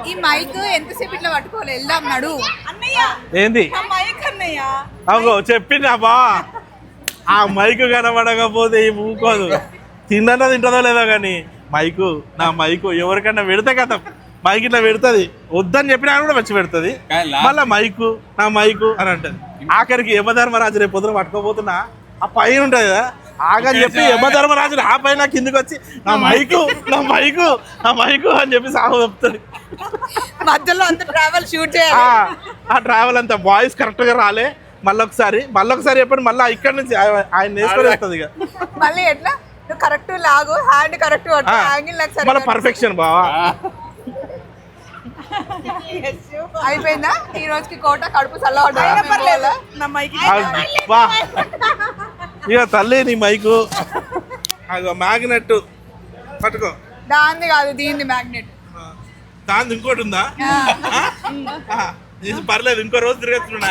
ఈ మైక్ ఎంతసేపు ఇట్లా పట్టుకోవాలి వెళ్దాం నడు ఏంది మైక్ అన్నయ్య అగో చెప్పింది బా ఆ మైకు కనబడకపోతే ఈ ఊకోదు తిందన్నా తింటుందో లేదో కానీ మైకు నా మైకు ఎవరికన్నా పెడితే కదా మైక్ ఇట్లా పెడుతుంది వద్దని చెప్పినా కూడా వచ్చి పెడుతుంది మళ్ళీ మైకు నా మైకు అని అంటది ఆఖరికి యమధర్మరాజు రేపు పొద్దున పట్టుకోబోతున్నా ఆ పైన ఉంటుంది కదా ఆగని చెప్పి యమధర్మరాజు ఆ పైన కిందికి వచ్చి నా మైకు నా మైకు నా మైకు అని చెప్పి సాగు చెప్తాడు మధ్యలో అంత ట్రావెల్ షూట్ చేయాలి ఆ ట్రావెల్ అంతా వాయిస్ కరెక్ట్గా రాలే మళ్ళొకసారి చెప్పండి మళ్ళీ ఇక్కడ నుంచి ఆయన నేర్చుకొని వస్తుంది ఇక మళ్ళీ ఎట్లా నువ్వు కరెక్ట్ లాగు హ్యాండ్ కరెక్ట్ యాంగిల్ మళ్ళీ పర్ఫెక్షన్ బావా అయిపోయిందా ఈ రోజుకి కోట కడుపు చల్లబడ్డా ఇక తల్లి నీ మైకు అదో మ్యాగ్నెట్ పట్టుకో దాన్ని కాదు దీన్ని మ్యాగ్నెట్ దాని ఇంకోటి ఉందా పర్లేదు ఇంకో రోజు తిరగచ్చున్నా